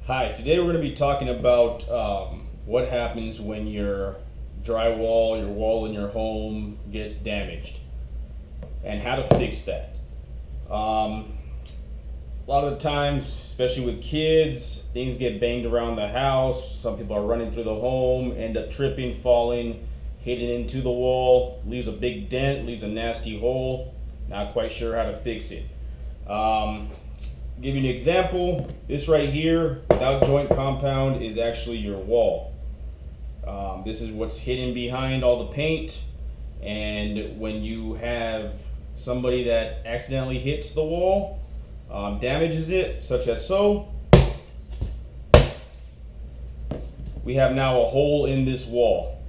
Hi, today we're going to be talking about what happens when your drywall, your wall in your home gets damaged, and how to fix that. A lot of the times, especially with kids, things get banged around the house. Some people are running through the home, end up tripping, falling, hitting into the wall, leaves a big dent, leaves a nasty hole. Not quite sure how to fix it. Give you an example. This right here, without joint compound, is actually your wall. This is what's hidden behind all the paint, and when you have somebody that accidentally hits the wall, damages it, such as so, we have now a hole in this wall,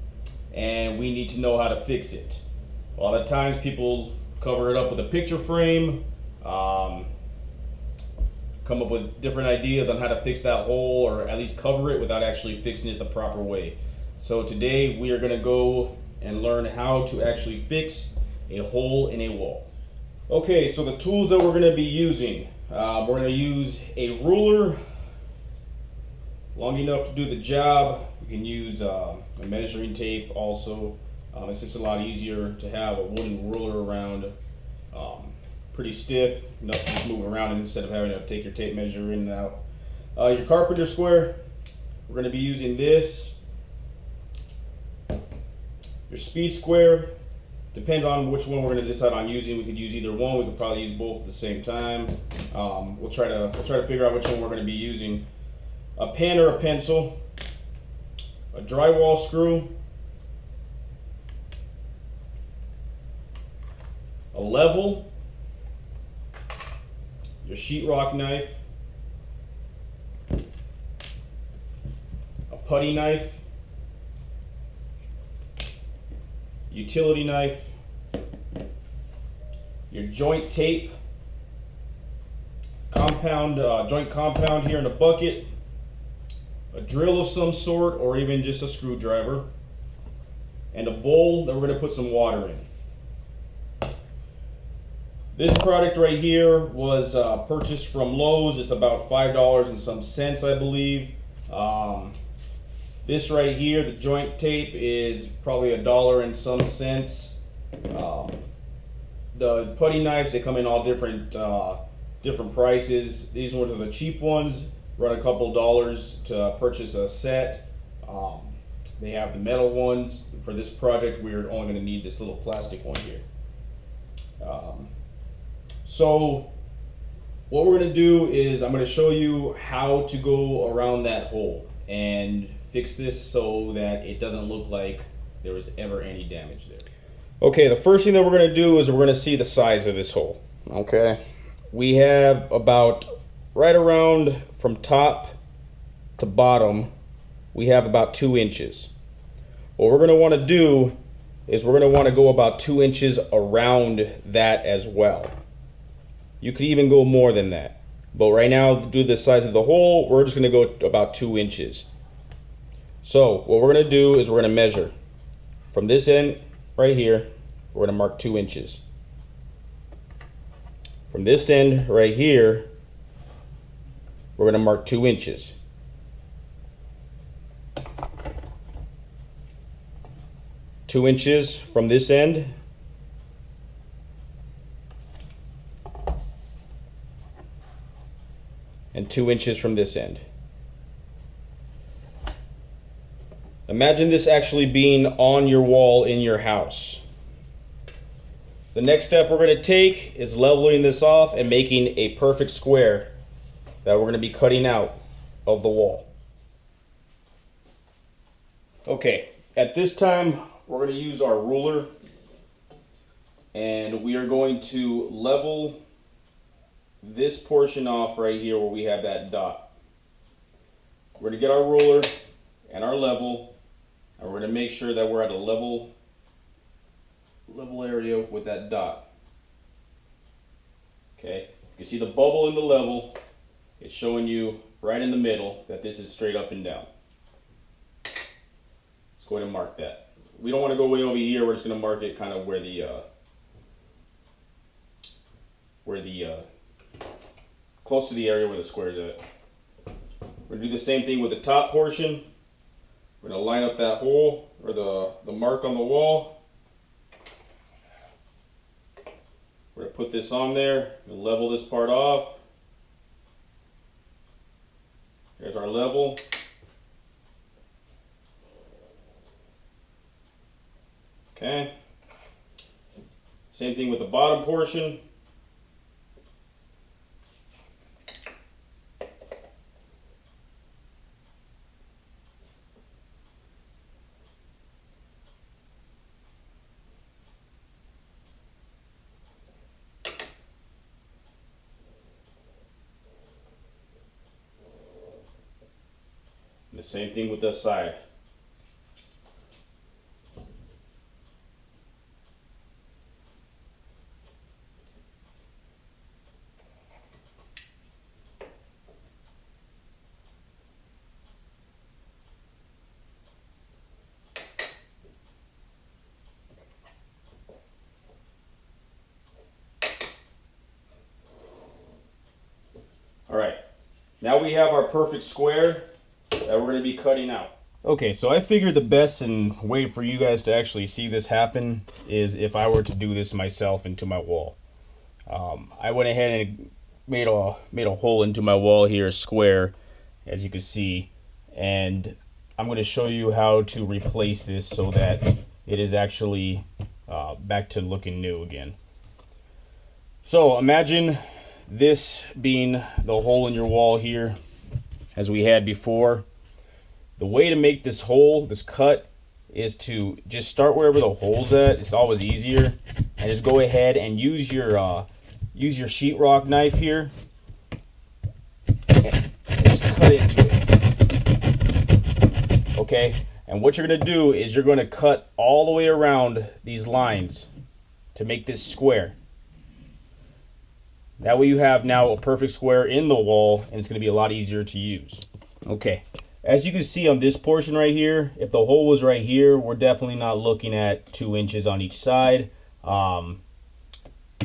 and we need to know how to fix it. A lot of times people cover it up with a picture frame, come up with different ideas on how to fix that hole, or at least cover it without actually fixing it the proper way. So today we are going to go and learn how to actually fix a hole in a wall. Okay, so the tools that we're going to be using, we're going to use a ruler long enough to do the job. We can use a measuring tape also. It's just a lot easier to have a wooden ruler around, pretty stiff, enough to just move around instead of having to take your tape measure in and out. Your carpenter square, we're going to be using this. Your speed square, depends on which one we're going to decide on using. We could use either one. We could probably use both at the same time. We'll try to figure out which one we're going to be using. A pen or a pencil, a drywall screw, a level, your sheetrock knife, a putty knife, utility knife, your joint tape, joint compound here in a bucket, a drill of some sort, or even just a screwdriver, and a bowl that we're going to put some water in. This product right here was purchased from Lowe's. It's about $5 and some cents, I believe. This right here, the joint tape, is probably $1 and some cents. The putty knives, they come in all different prices. These ones are the cheap ones, run a couple dollars to purchase a set. They have the metal ones. For this project, we're only going to need this little plastic one here. So what we're going to do is I'm going to show you how to go around that hole and fix this so that it doesn't look like there was ever any damage there. Okay, the first thing that we're going to do is we're going to see the size of this hole. Okay, we have about right around from top to bottom, we have about 2 inches. What we're going to want to do is we're going to want to go about 2 inches around that as well. You could even go more than that, but right now, due to the size of the hole, we're just going to go about 2 inches. So what we're going to do is we're going to measure from this end right here. We're going to mark 2 inches. From this end right here, we're going to mark 2 inches. Two inches from this end. And 2 inches from this end. Imagine this actually being on your wall in your house. The next step we're going to take is leveling this off and making a perfect square that we're going to be cutting out of the wall. Okay, at this time we're going to use our ruler, and we are going to level this portion off right here where we have that dot. We're going to get our ruler and our level, and we're going to make sure that we're at a level area with that dot. Okay, you can see the bubble in the level. It's showing you right in the middle that this is straight up and down. Let's go ahead and mark that. We don't want to go way over here. We're just going to mark it kind of where the close to the area where the square is at. We're gonna do the same thing with the top portion. We're gonna line up that hole, or the mark on the wall. We're gonna put this on there, and level this part off. There's our level. Okay. Same thing with the bottom portion. And the same thing with this side. All right, now we have our perfect square that we're going to be cutting out. Okay, so I figured the best way for you guys to actually see this happen is if I were to do this myself into my wall. I went ahead and made a hole into my wall here, square, as you can see, and I'm going to show you how to replace this so that it is actually back to looking new again. So imagine this being the hole in your wall here, as we had before. The way to make this hole, this cut, is to just start wherever the hole's at. It's always easier, and just go ahead and use your sheetrock knife here, and just cut into it. Okay, and what you're gonna do is you're gonna cut all the way around these lines to make this square. That way you have now a perfect square in the wall, and it's going to be a lot easier to use. Okay, as you can see on this portion right here, if the hole was right here, we're definitely not looking at 2 inches on each side.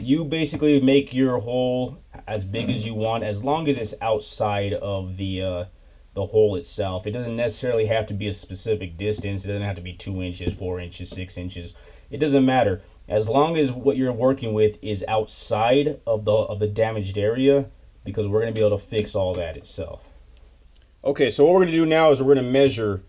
You basically make your hole as big as you want, as long as it's outside of the hole itself. It doesn't necessarily have to be a specific distance. It doesn't have to be 2 inches, 4 inches, 6 inches. It doesn't matter. As long as what you're working with is outside of the damaged area, because we're going to be able to fix all that itself. Okay, so what we're going to do now is we're going to measure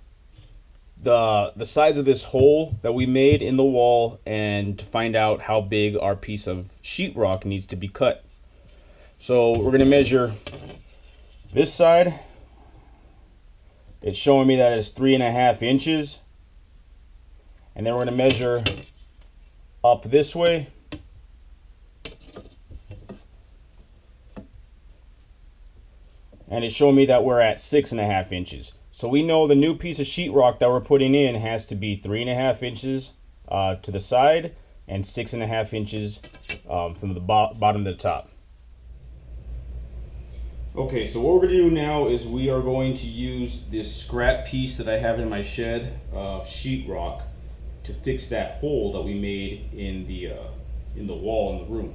the size of this hole that we made in the wall and to find out how big our piece of sheetrock needs to be cut. So we're going to measure this side. It's showing me that it's 3.5 inches. And then we're going to measure up this way, and it's showing me that we're at 6.5 inches. So we know the new piece of sheetrock that we're putting in has to be 3.5 inches to the side and 6.5 inches from the bottom to the top. Okay, so what we're going to do now is we are going to use this scrap piece that I have in my shed of sheetrock to fix that hole that we made in the wall in the room.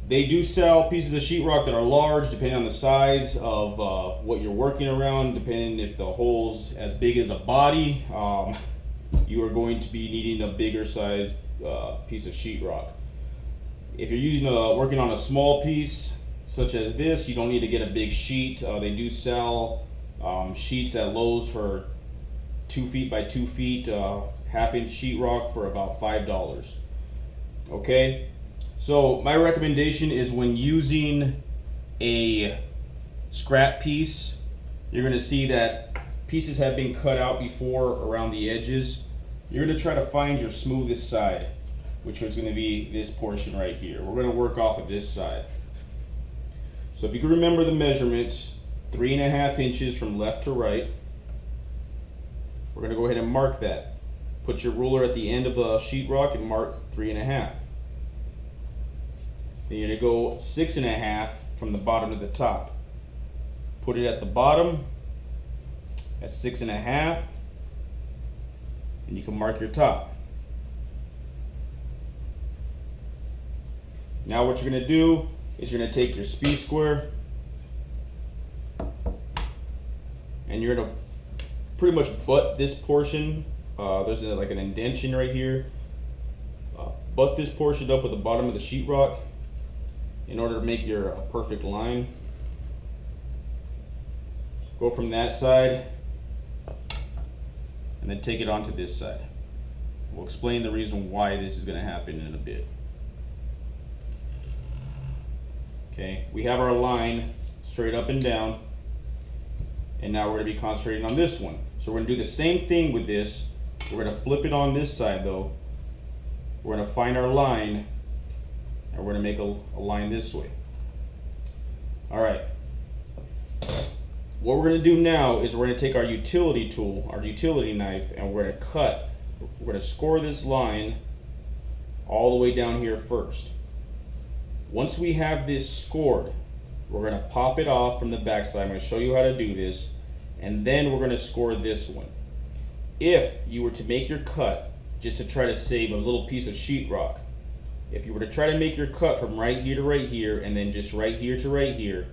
They do sell pieces of sheetrock that are large, depending on the size of what you're working around. Depending if the hole's as big as a body, you are going to be needing a bigger size piece of sheetrock. If you're using working on a small piece such as this, you don't need to get a big sheet. They do sell sheets at Lowe's for 2 feet by 2 feet, half-inch sheetrock for about $5. Okay, so my recommendation is when using a scrap piece, you're going to see that pieces have been cut out before around the edges. You're going to try to find your smoothest side, which is going to be this portion right here. We're going to work off of this side. So if you can remember the measurements, 3.5 inches from left to right. We're going to go ahead and mark that. Put your ruler at the end of the sheetrock and mark 3.5. Then you're going to go 6.5 from the bottom to the top. Put it at the bottom at 6.5, and you can mark your top. Now what you're going to do is you're going to take your speed square, and you're gonna pretty much butt this portion. There's like an indentation right here. Butt this portion up with the bottom of the sheetrock in order to make your perfect line. Go from that side and then take it onto this side. We'll explain the reason why this is going to happen in a bit. Okay, we have our line straight up and down, and now we're going to be concentrating on this one. So we're going to do the same thing with this. We're going to flip it on this side though. We're going to find our line, and we're going to make a line this way. All right. What we're going to do now is we're going to take our utility tool, our utility knife, and we're going to cut. We're going to score this line all the way down here first. Once we have this scored, we're going to pop it off from the backside. I'm going to show you how to do this, and then we're going to score this one. If you were to make your cut just to try to save a little piece of sheetrock, if you were to try to make your cut from right here to right here and then just right here to right here,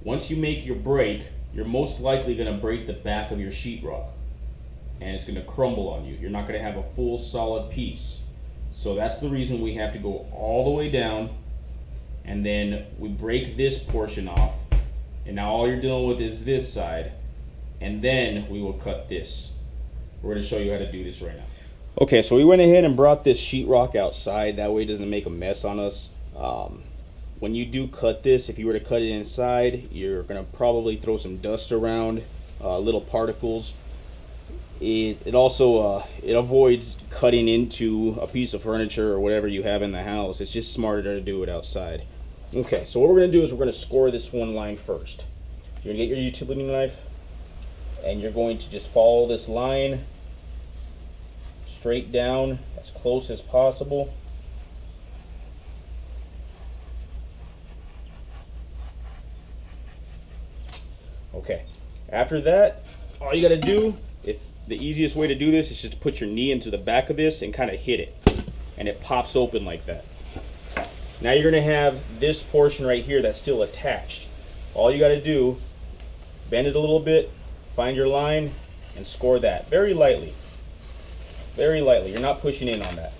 once you make your break, you're most likely going to break the back of your sheetrock, and it's going to crumble on you. You're not going to have a full solid piece. So that's the reason we have to go all the way down, and then we break this portion off, and now all you're dealing with is this side, and then we will cut this. We're going to show you how to do this right now. Okay, so we went ahead and brought this sheetrock outside. That way it doesn't make a mess on us. When you do cut this, if you were to cut it inside, you're going to probably throw some dust around, little particles. It also it avoids cutting into a piece of furniture or whatever you have in the house. It's just smarter to do it outside. Okay, so what we're going to do is we're going to score this one line first. You're going to get your utility knife, and you're going to just follow this line straight down as close as possible. Okay, after that, all you got to do, the easiest way to do this is just put your knee into the back of this and kind of hit it, and it pops open like that. Now you're going to have this portion right here that's still attached. All you got to do, bend it a little bit, find your line, and score that very lightly. Very lightly. You're not pushing in on that.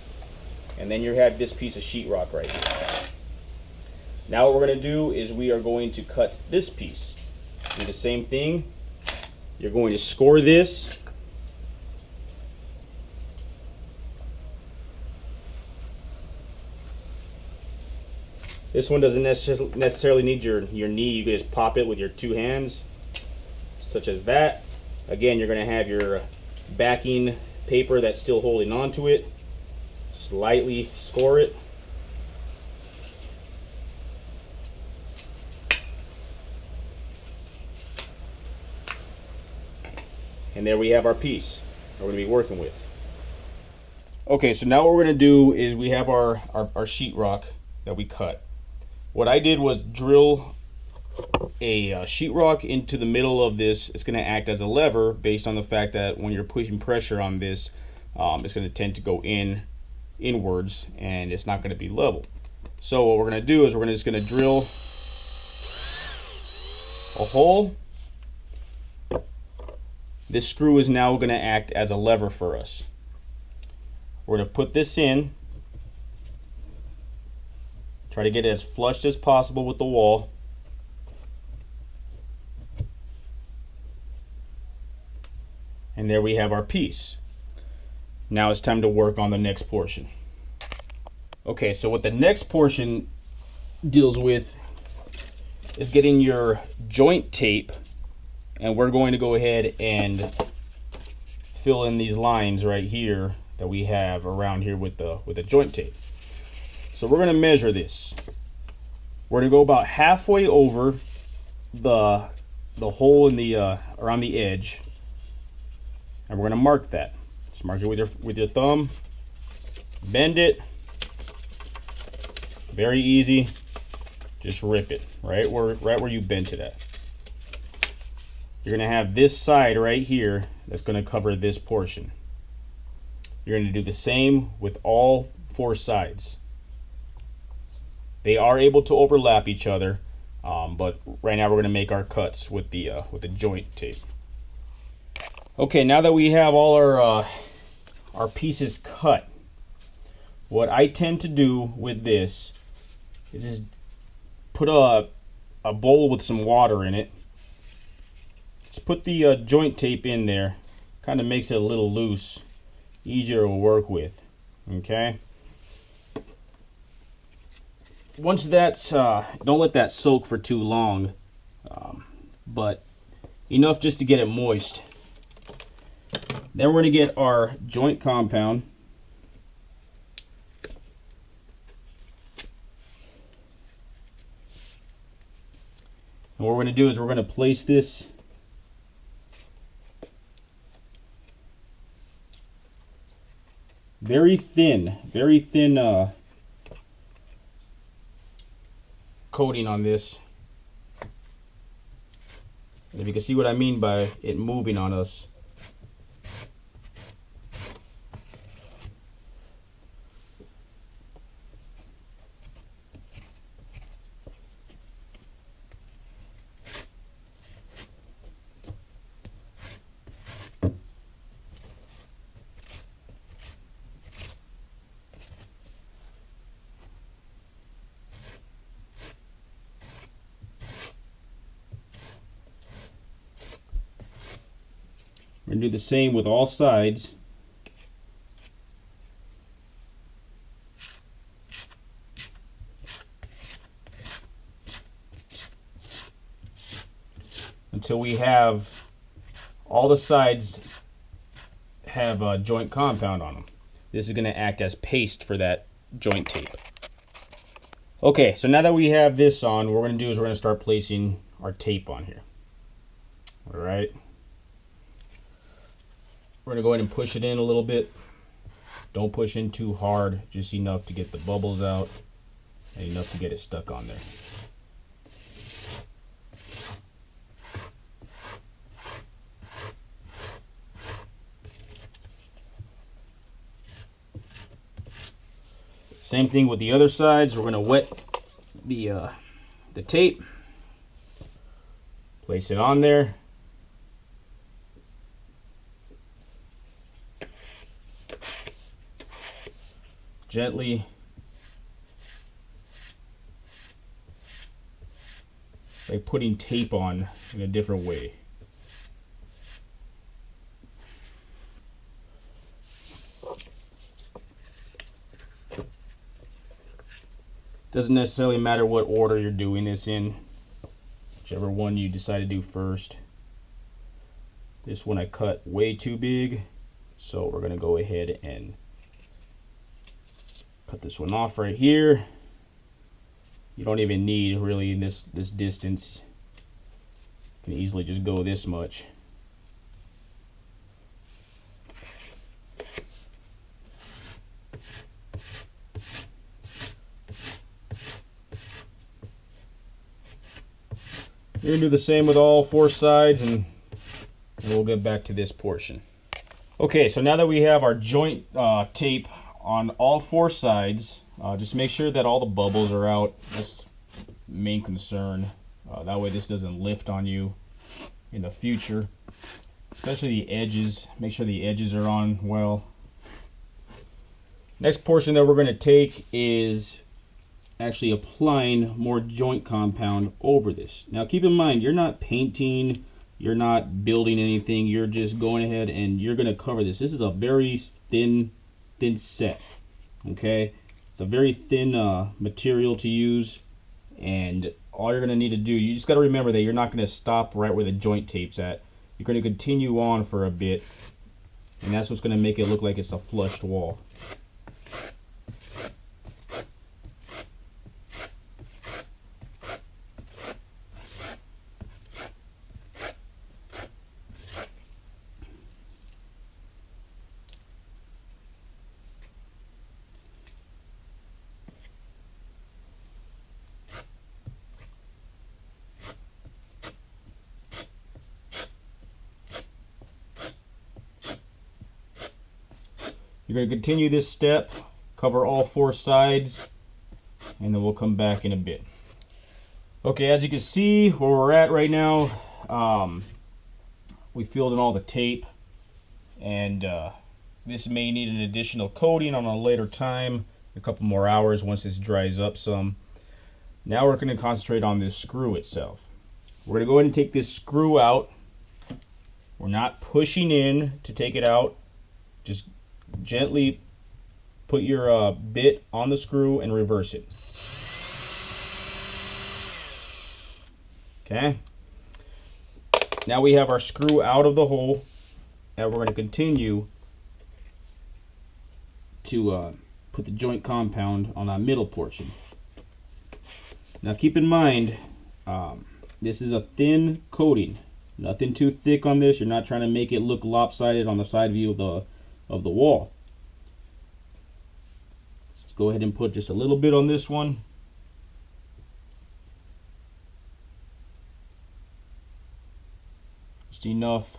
And then you have this piece of sheetrock right here. Now what we're going to do is we are going to cut this piece. Do the same thing. You're going to score this. This one doesn't necessarily need your knee. You can just pop it with your two hands, such as that. Again, you're going to have your backing paper that's still holding on to it. Just lightly score it. And there we have our piece we're going to be working with. Okay, so now what we're going to do is we have our sheetrock that we cut. What I did was drill a sheetrock into the middle of this. It's going to act as a lever based on the fact that when you're pushing pressure on this, it's going to tend to go inwards, and it's not going to be level. So what we're going to do is we're just going to drill a hole. This screw is now going to act as a lever for us. We're going to put this in, try to get it as flush as possible with the wall. And there we have our piece. Now it's time to work on the next portion. Okay, so what the next portion deals with is getting your joint tape, and we're going to go ahead and fill in these lines right here that we have around here with the joint tape. So we're going to measure this. We're going to go about halfway over the hole in the around the edge, and we're going to mark that. Just mark it with your thumb, bend it, very easy. Just rip it right where you bent it at. You're going to have this side right here that's going to cover this portion. You're going to do the same with all four sides. They are able to overlap each other, but right now we're going to make our cuts with the joint tape. Okay, now that we have all our pieces cut, what I tend to do with this is just put a bowl with some water in it. Just put the joint tape in there. Kind of makes it a little loose, easier to work with. Okay. Once that's, don't let that soak for too long, but enough just to get it moist. Then we're going to get our joint compound. And what we're going to do is we're going to place this very thin coating on this. And if you can see what I mean by it moving on us. We're going to do the same with all sides. Until we have all the sides have a joint compound on them. This is going to act as paste for that joint tape. Okay, so now that we have this on, what we're going to do is we're going to start placing our tape on here. All right. We're going to go ahead and push it in a little bit. Don't push in too hard, just enough to get the bubbles out and enough to get it stuck on there. Same thing with the other sides. We're going to wet the tape, place it on there. Gently like putting tape on in a different way. Doesn't necessarily matter what order you're doing this in, whichever one you decide to do first. This one I cut way too big, so we're going to go ahead and cut this one off right here. You don't even need really this distance. You can easily just go this much. You're going to do the same with all four sides, and we'll get back to this portion. Okay, so now that we have our joint tape on all four sides, just make sure that all the bubbles are out. That's the main concern. That way this doesn't lift on you in the future. Especially the edges. Make sure the edges are on well. Next portion that we're going to take is actually applying more joint compound over this. Now keep in mind, you're not painting, you're not building anything, you're just going ahead and you're going to cover this. This is a very thin set, okay? It's a very thin material to use, and all you're going to need to do, you just got to remember that you're not going to stop right where the joint tape's at. You're going to continue on for a bit, and that's what's going to make it look like it's a flushed wall. You're going to continue this step, cover all four sides, and then we'll come back in a bit. Okay, as you can see where we're at right now, we filled in all the tape. and this may need an additional coating on a later time, a couple more hours once this dries up some. Now we're going to concentrate on this screw itself. We're going to go ahead and take this screw out. We're not pushing in to take it out. Just gently put your bit on the screw and reverse it. Okay. Now we have our screw out of the hole, and we're going to continue to put the joint compound on that middle portion. Now keep in mind, this is a thin coating. Nothing too thick on this. You're not trying to make it look lopsided on the side view of the wall. Let's go ahead and put just a little bit on this one. Just enough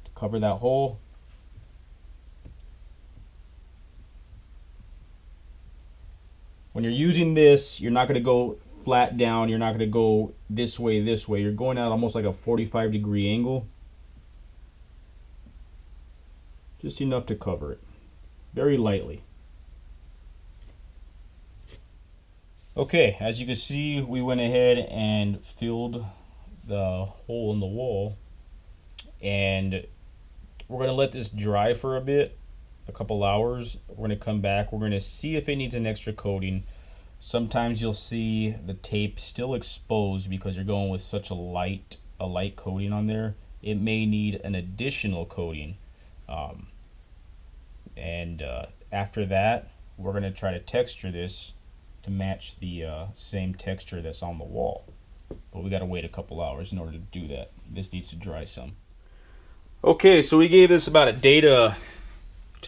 to cover that hole. When you're using this, you're not going to go flat down. You're not going to go this way. You're going at almost like a 45-degree angle. Just enough to cover it. Very lightly. Okay, as you can see, we went ahead and filled the hole in the wall. And we're going to let this dry for a bit. A couple hours. We're going to come back. We're going to see if it needs an extra coating. Sometimes you'll see the tape still exposed because you're going with such a light coating on there. It may need an additional coating. After that, we're going to try to texture this to match the same texture that's on the wall. But we got to wait a couple hours in order to do that. This needs to dry some. Okay, so we gave this about a day to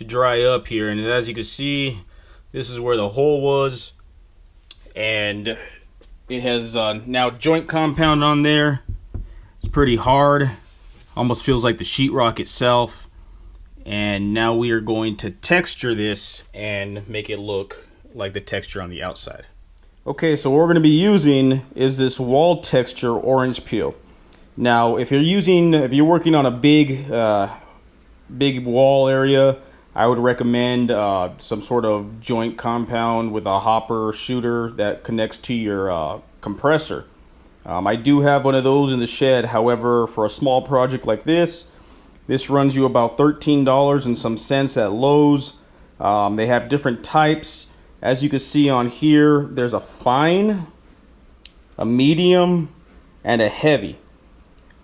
dry up here, and as you can see, this is where the hole was, and it has now joint compound on there. It's pretty hard, almost feels like the sheetrock itself. And now we are going to texture this and make it look like the texture on the outside. Okay, so what we're going to be using is this wall texture orange peel. Now if you're working on a big wall area, I would recommend some sort of joint compound with a hopper shooter that connects to your compressor. I do have one of those in the shed. However, for a small project like this runs you about $13 and some cents at Lowe's. They have different types. As you can see on here, there's a fine, a medium, and a heavy.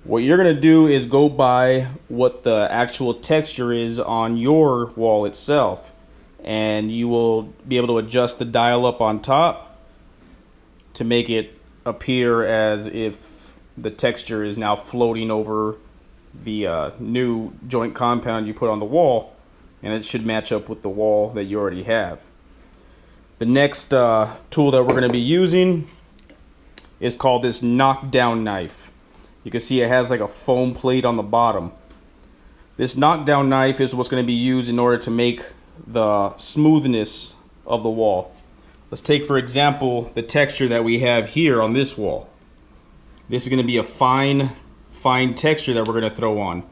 What you're going to do is go by what the actual texture is on your wall itself, and you will be able to adjust the dial up on top to make it appear as if the texture is now floating over the new joint compound you put on the wall, and it should match up with the wall that you already have. The next tool that we're going to be using is called this knockdown knife. You can see it has like a foam plate on the bottom. This knockdown knife is what's going to be used in order to make the smoothness of the wall. Let's take, for example, the texture that we have here on this wall. This is going to be a fine texture that we're going to throw on.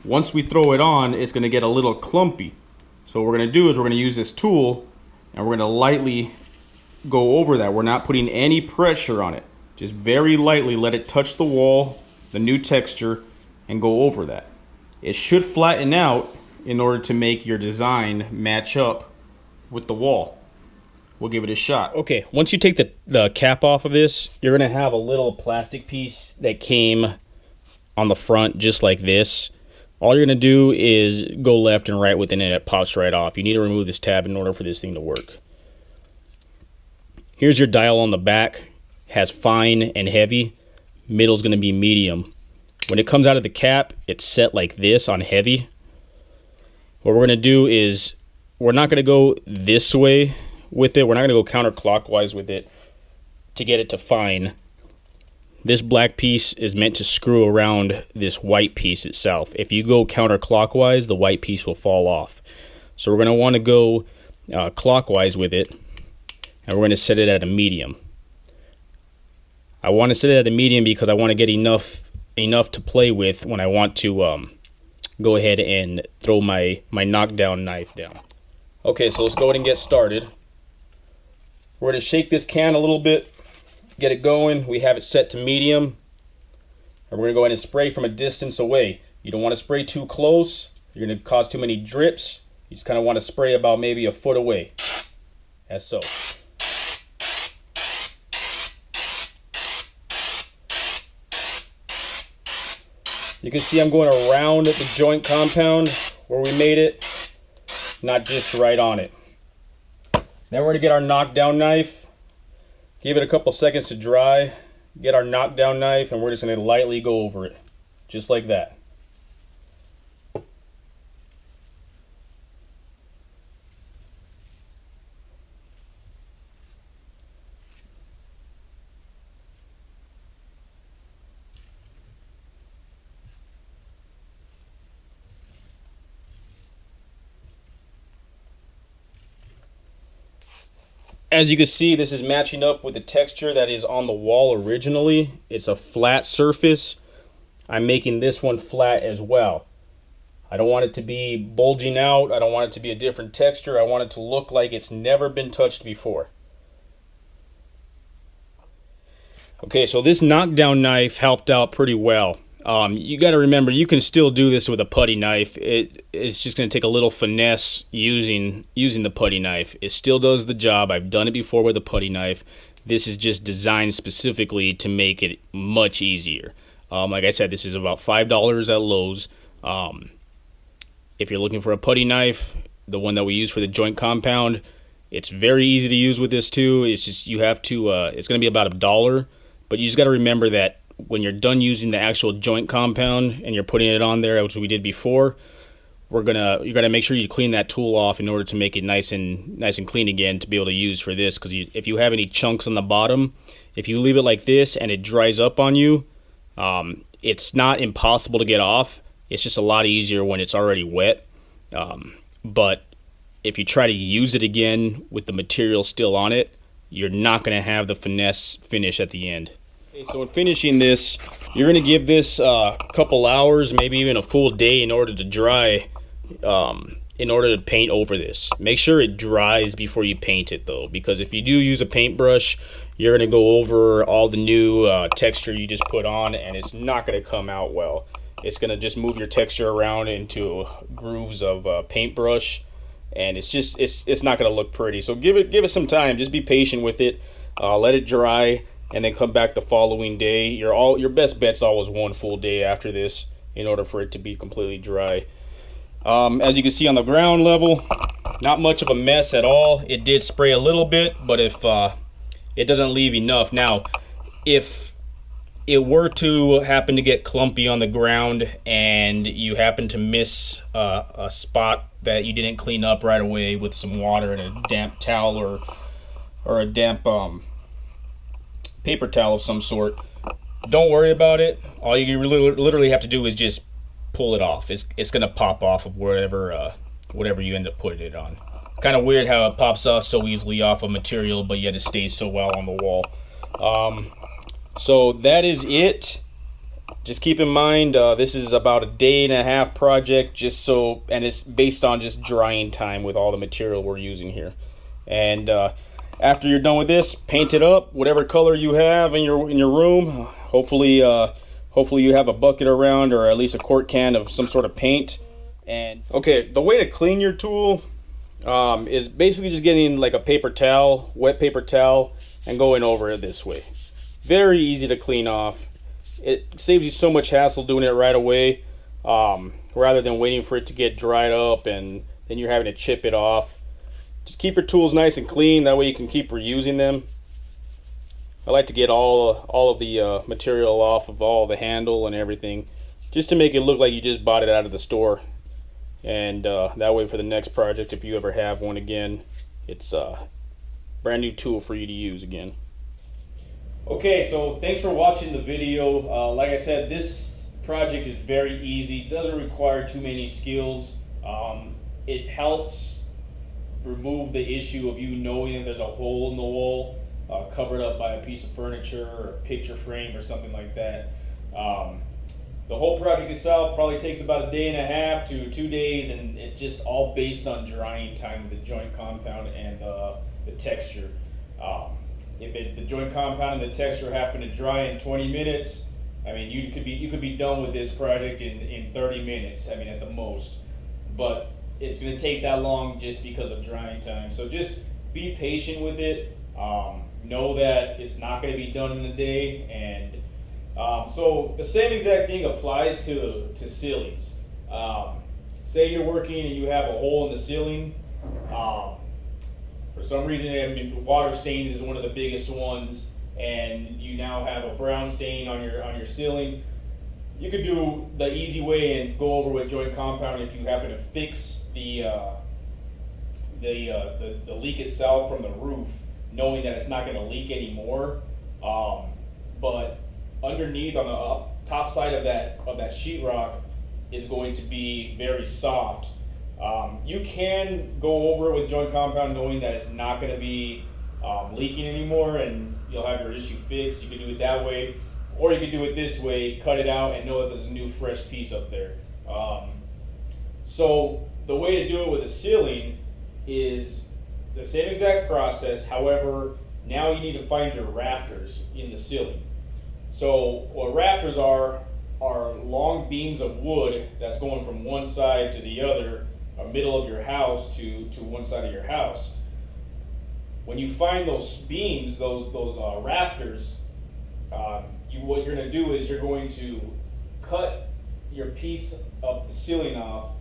Once we throw it on, it's going to get a little clumpy. So what we're going to do is we're going to use this tool and we're going to lightly go over that. We're not putting any pressure on it. Just very lightly let it touch the wall, the new texture, and go over that. It should flatten out in order to make your design match up with the wall. We'll give it a shot. Okay, once you take the cap off of this, you're going to have a little plastic piece that came on the front just like this. All you're going to do is go left and right with it and it pops right off. You need to remove this tab in order for this thing to work. Here's your dial on the back. Has fine and heavy. Middle's going to be medium. When it comes out of the cap, it's set like this on heavy. What we're going to do is we're not going to go this way with it. We're not going to go counterclockwise with it to get it to fine. This black piece is meant to screw around this white piece itself. If you go counterclockwise, the white piece will fall off. So we're going to want to go clockwise with it, and we're going to set it at a medium. I want to set it at a medium because I want to get enough to play with when I want to go ahead and throw my knockdown knife down. Okay, so let's go ahead and get started. We're going to shake this can a little bit, get it going. We have it set to medium. And we're going to go ahead and spray from a distance away. You don't want to spray too close. You're going to cause too many drips. You just kind of want to spray about maybe a foot away, as so. You can see I'm going around the joint compound where we made it, not just right on it. Then we're going to get our knockdown knife, give it a couple seconds to dry, get our knockdown knife, and we're just going to lightly go over it, just like that. As you can see, this is matching up with the texture that is on the wall originally. It's a flat surface. I'm making this one flat as well. I don't want it to be bulging out. I don't want it to be a different texture. I want it to look like it's never been touched before. Okay, so this knockdown knife helped out pretty well. You got to remember, you can still do this with a putty knife. It's just going to take a little finesse using the putty knife. It still does the job. I've done it before with a putty knife. This is just designed specifically to make it much easier. Like I said, this is about $5 at Lowe's. If you're looking for a putty knife, the one that we use for the joint compound, it's very easy to use with this too. It's just you have to. It's going to be about $1, but you just got to remember that when you're done using the actual joint compound and you're putting it on there, which we did before, you're gonna make sure you clean that tool off in order to make it nice and clean again to be able to use for this. Because if you have any chunks on the bottom, if you leave it like this and it dries up on you, it's not impossible to get off. It's just a lot easier when it's already wet. But if you try to use it again with the material still on it, you're not going to have the finesse finish at the end. Okay, so in finishing this, you're going to give this a couple hours, maybe even a full day in order to dry, in order to paint over this. Make sure it dries before you paint it though, because if you do use a paintbrush, you're going to go over all the new texture you just put on, and it's not going to come out well. It's going to just move your texture around into grooves of paintbrush, and it's not going to look pretty. So give it some time. Just be patient with it. Let it dry, and then come back the following day. Your best bet's always one full day after this in order for it to be completely dry. As you can see on the ground level, not much of a mess at all. It did spray a little bit, but if it doesn't leave enough. Now, if it were to happen to get clumpy on the ground and you happen to miss a spot that you didn't clean up right away with some water and a damp towel or a damp paper towel of some sort, don't worry about it. All you literally have to do is just pull it off. It's gonna pop off of whatever you end up putting it on. Kind of weird how it pops off so easily off of material, but yet it stays so well on the wall. So that is it. Just keep in mind, this is about a day-and-a-half project, and it's based on just drying time with all the material we're using here. And after you're done with this, paint it up whatever color you have in your room. Hopefully you have a bucket around, or at least a quart can of some sort of paint. And okay, the way to clean your tool is basically just getting like a paper towel, wet paper towel, and going over it this way. Very easy to clean off. It saves you so much hassle doing it right away, rather than waiting for it to get dried up and then you're having to chip it off. Just keep your tools nice and clean, that way you can keep reusing them. I like to get all of the material off of all the handle and everything, just to make it look like you just bought it out of the store. And that way for the next project, if you ever have one again, it's a brand new tool for you to use again. Okay, so thanks for watching the video. Like I said, this project is very easy. It doesn't require too many skills. It helps remove the issue of you knowing that there's a hole in the wall covered up by a piece of furniture or a picture frame or something like that. The whole project itself probably takes about a day and a half to 2 days, and it's just all based on drying time with the joint compound and the texture. The joint compound and the texture happen to dry in 20 minutes, I mean, you could be done with this project in 30 minutes. I mean, at the most, but it's going to take that long just because of drying time. So just be patient with it. Know that it's not going to be done in a day, and so the same exact thing applies to ceilings. Say you're working and you have a hole in the ceiling. For some reason, I mean, water stains is one of the biggest ones, and you now have a brown stain on your ceiling. You could do the easy way and go over with joint compound if you happen to fix the leak itself from the roof, knowing that it's not going to leak anymore. But underneath on the top side of that sheetrock is going to be very soft. You can go over it with joint compound knowing that it's not going to be leaking anymore, and you'll have your issue fixed. You can do it that way, or you can do it this way, cut it out and know that there's a new fresh piece up there. So the way to do it with a ceiling is the same exact process. However, now you need to find your rafters in the ceiling. So what rafters are long beams of wood that's going from one side to the other, or middle of your house to one side of your house. When you find those beams, those rafters, what you're going to do is you're going to cut your piece of the ceiling off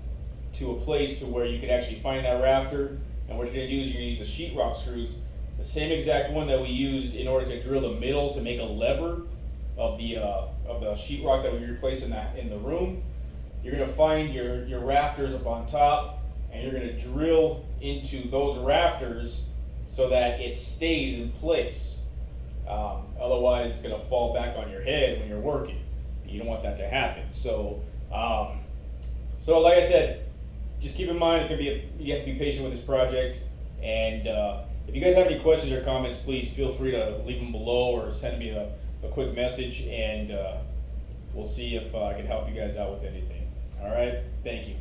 to a place to where you can actually find that rafter. And what you're going to do is you're going to use the sheetrock screws, the same exact one that we used in order to drill the middle to make a lever of the sheetrock that we replaced in the room. You're going to find your rafters up on top, and you're going to drill into those rafters so that it stays in place. Otherwise, it's going to fall back on your head when you're working. You don't want that to happen. So, like I said, just keep in mind it's going to be you have to be patient with this project. And if you guys have any questions or comments, please feel free to leave them below or send me a quick message, and we'll see if I can help you guys out with anything. All right, thank you.